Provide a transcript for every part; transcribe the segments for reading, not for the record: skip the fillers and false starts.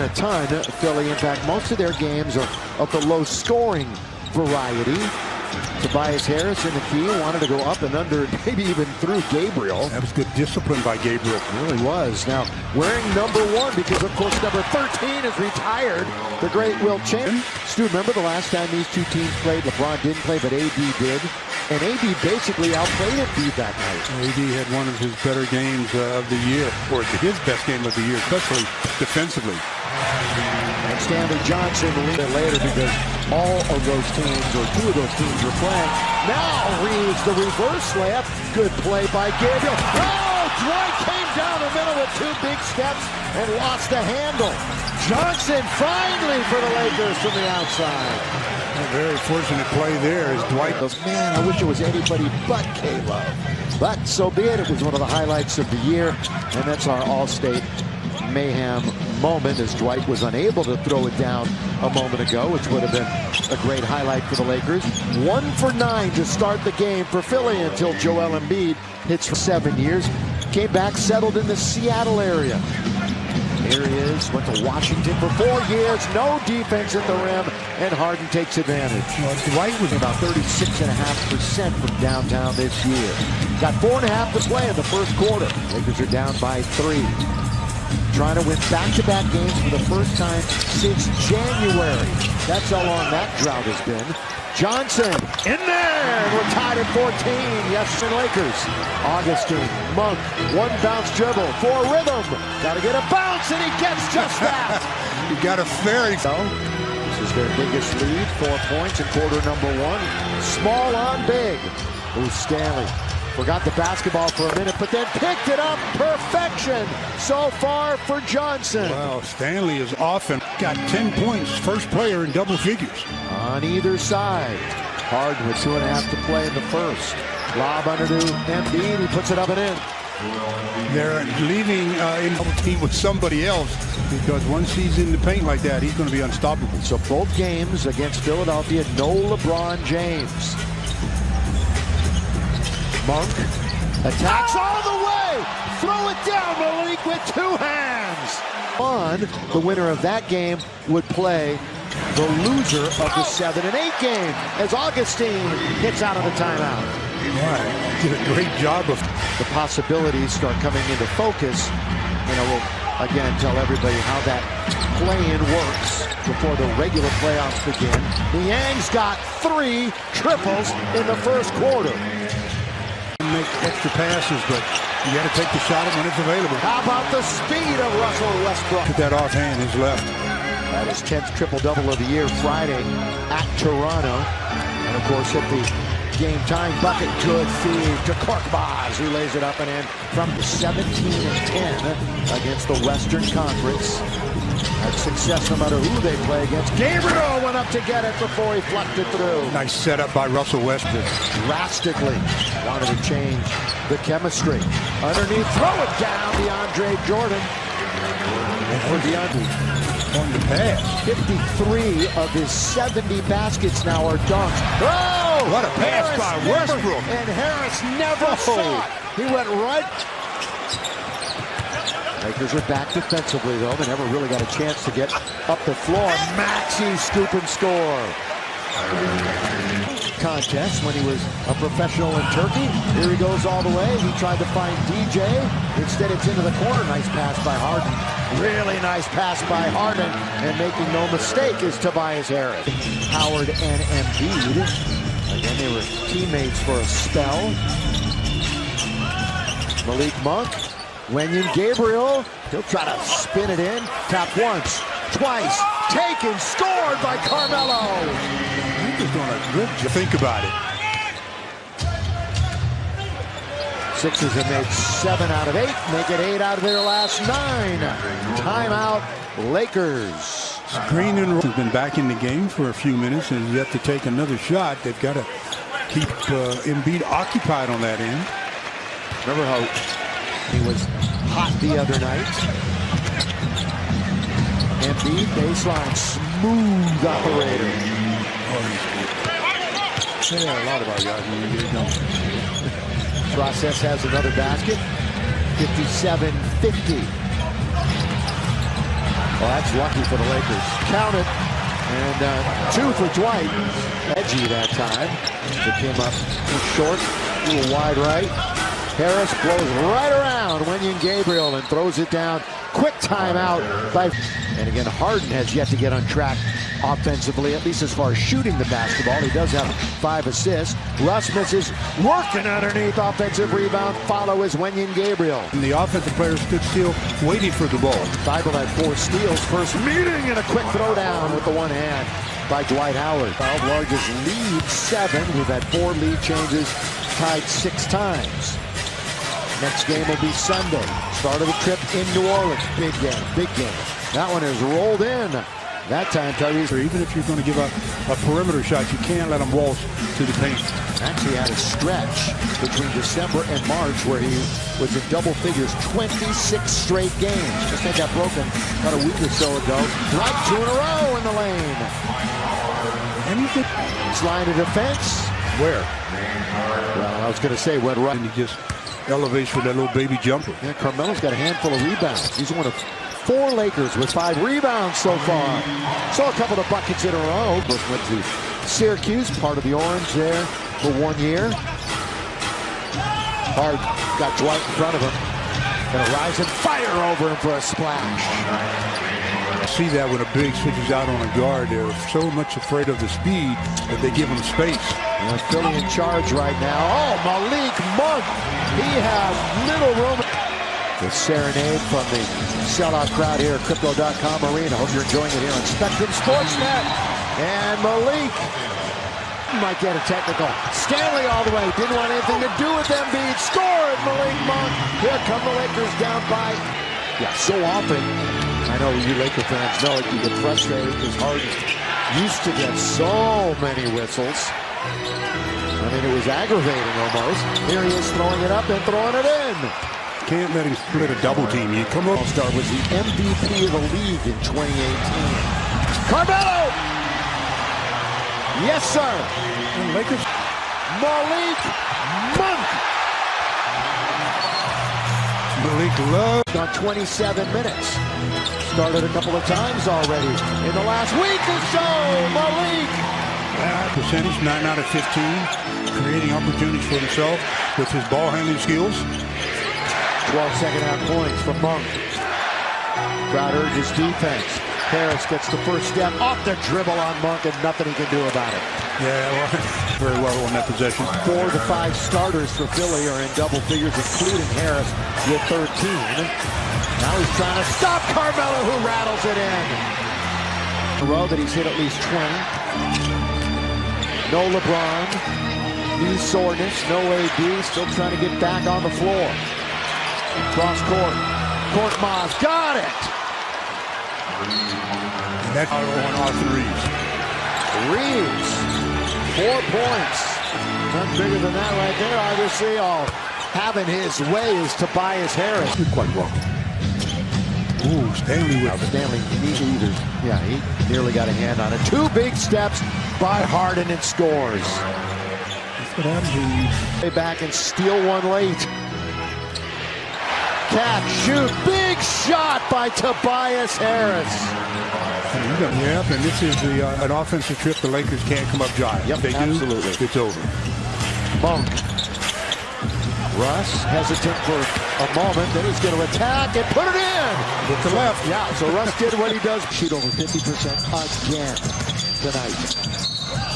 A ton, Philly. In fact, most of their games are of the low-scoring variety. Tobias Harris in the key, wanted to go up and under, maybe even through Gabriel. That was good discipline by Gabriel. It really was. Now, wearing number 1 because, of course, number 13 is retired. The great Wilt Chamberlain. Stu, remember the last time these two teams played? LeBron didn't play, but AD did. And AD basically outplayed Embiid that night. AD had one of his better games of the year, or his best game of the year, especially defensively. And Stanley Johnson a little bit later because all of those teams, or 2 of those teams, were playing. Now Reeves, the reverse layup. Good play by Gabriel. Oh, Dwight came down the middle with 2 big steps and lost the handle. Johnson finally for the Lakers from the outside. A very fortunate play there as Dwight goes, man, I wish it was anybody but K-Love. But so be it. It was one of the highlights of the year, and that's our All-State mayhem moment as Dwight was unable to throw it down a moment ago, which would have been a great highlight for the Lakers. 1 for 9 to start the game for Philly until Joel Embiid hits for 7 years. Came back, settled in the Seattle area. Here he is, went to Washington for 4 years, no defense at the rim, and Harden takes advantage. Well, Dwight was about 36.5% from downtown this year. Got 4.5 to play in the first quarter. Lakers are down by 3. Trying to win back-to-back games for the first time since January. That's how long that drought has been. Johnson in there, and we're tied at 14. Yes, and Lakers. Augustine, Monk, 1 bounce dribble for rhythm. Got to get a bounce, and he gets just that. You got a fairy. This is their biggest lead, 4 points in quarter number 1. Small on big. Who's Stanley? Forgot the basketball for a minute, but then picked it up. Perfection so far for Johnson. Well, Stanley is often got 10 points, first player in double figures. On either side. Harden with 2.5 to play in the first. Lob under to Embiid. He puts it up and in. They're leaving in double team with somebody else because once he's in the paint like that, he's going to be unstoppable. So both games against Philadelphia, no LeBron James. Monk attacks all the way. Throw it down, Malik, with 2 hands. The winner of that game would play the loser of the 7 and 8 game as Augustine hits out of the timeout. Right. Did a great job of the possibilities start coming into focus. And I will again tell everybody how that play-in works before the regular playoffs begin. Niang's got 3 triples in the first quarter. Make extra passes, but you got to take the shot when it's available. How about the speed of Russell Westbrook? Put that offhand, his left. That is 10th triple-double of the year Friday at Toronto. And, of course, hit the game-tying bucket. Good feed to Korkmaz, who lays it up and in from 17 and 10 against the Western Conference. Had success no matter who they play against. Gabriel went up to get it before he flucked it through. Nice setup by Russell Westbrook. Drastically wanted to change the chemistry. Underneath, throw it down, DeAndre Jordan. And for DeAndre on the pass. 53 of his 70 baskets now are dunks. Oh! What a pass by Westbrook. And Harris never saw it. He went right. Lakers are back defensively, though. They never really got a chance to get up the floor. Maxey scoop and score. Contest when he was a professional in Turkey. Here he goes all the way. He tried to find DJ. Instead, it's into the corner. Nice pass by Harden. Really nice pass by Harden. And making no mistake is Tobias Harris. Howard and Embiid. Again, they were teammates for a spell. Malik Monk. Wenyen Gabriel, he'll try to spin it in. Tap once, twice, taken, scored by Carmelo. He's doing a good job. Think about it. Sixers have made 7 out of 8, make it 8 out of their last 9. Timeout, Lakers. Green and Roll has been back in the game for a few minutes and yet to take another shot. They've got to keep Embiid occupied on that end. Remember how he was hot the other night. Embiid, baseline, smooth operator. Yeah, a lot of our guys when we get it done. Process has another basket. 57-50. Well, that's lucky for the Lakers. Count it. And 2 for Dwight. Edgy that time. It came up short, a little wide right. Harris blows right around Wenyen Gabriel and throws it down. Quick timeout by. And again, Harden has yet to get on track offensively, at least as far as shooting the basketball. He does have 5 assists. Russ misses, working underneath, offensive rebound. Follow is Wenyen Gabriel. And the offensive player stood still, waiting for the ball. Thibault had 4 steals. First meeting and a quick throwdown with the one hand by Dwight Howard. 12 largest lead, 7. We've had 4 lead changes, tied 6 times. Next game will be Sunday. Start of the trip in New Orleans. Big game, big game. That one is rolled in. That time, Tyrese. Even if you're going to give up a perimeter shot, you can't let him waltz to the paint. Actually had a stretch between December and March where he was in double figures 26 straight games. Just had that broken about a week or so ago. Right, 2 in a row in the lane. And he did. Line of defense. Where? Well, I was going to say went right. And he just elevates for that little baby jumper. Yeah, Carmelo's got a handful of rebounds. He's one of 4 Lakers with 5 rebounds so far. Saw a couple of buckets in a row. Both went to Syracuse, part of the Orange there for 1 year. Hard got Dwight in front of him. Gonna rise and fire over him for a splash. I see that when a big switches out on a guard. They're so much afraid of the speed that they give him space. And Philly in charge right now. Oh, Malik Monk. He has little room. The serenade from the sellout crowd here at Crypto.com Arena. Hope you're enjoying it here on Spectrum Sportsnet. And Malik might get a technical. Stanley all the way. Didn't want anything to do with Embiid. Scored Malik Monk. Here come the Lakers down by. Yeah, so often. I know you Laker fans know it. You get frustrated because Harden used to get so many whistles. I mean, it was aggravating almost. Here he is throwing it up and throwing it in. Can't let him split a double team. You come up. All-Star was the MVP of the league in 2018. Carmelo! Yes, sir. And Lakers. Malik Monk. Malik Love. On 27 minutes. Started a couple of times already in the last week or so. Malik. Percentage 9 out of 15. Creating opportunities for himself with his ball handling skills. 12 second-half points from Monk. Crowd urges defense. Harris gets the first step off the dribble on Monk and nothing he can do about it. Yeah, well, very well on that possession. 4 of the 5 starters for Philly are in double figures, including Harris with 13. Now he's trying to stop Carmelo, who rattles it in. A row that he's hit at least 20. No LeBron. Knee soreness. No AD. Still trying to get back on the floor. Cross court. Korkmaz got it. And that's on Austin Reeves. Reeves, 4 points. None bigger than that right there. Obviously, all having his way is Tobias Harris. You're quite wrong. Ooh, Stanley with it. Stanley, he nearly got a hand on it. 2 big steps by Harden and scores. That's what happens when you Way back and steal one late. Catch, shoot, big shot by Tobias Harris. Yep, and this is an offensive trip the Lakers can't come up dry. Yep, if they absolutely. do, it's over. Monk. Russ hesitant for a moment, then he's going to attack and put it in. With the left. Yeah, so Russ did what he does. Shoot over 50% again tonight.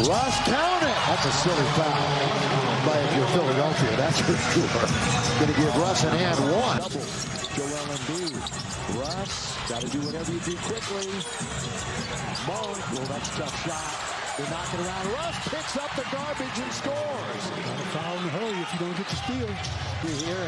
Russ, count it. That's a silly foul. But if you're Philadelphia, that's for sure. Going to give Russ an and 1. Double. Joel Embiid. Russ, got to do whatever you do quickly. Monk, well, that's a tough shot. They're knocking around. Russ picks up the garbage and scores. Foul in a hurry if you don't get the steal. Here.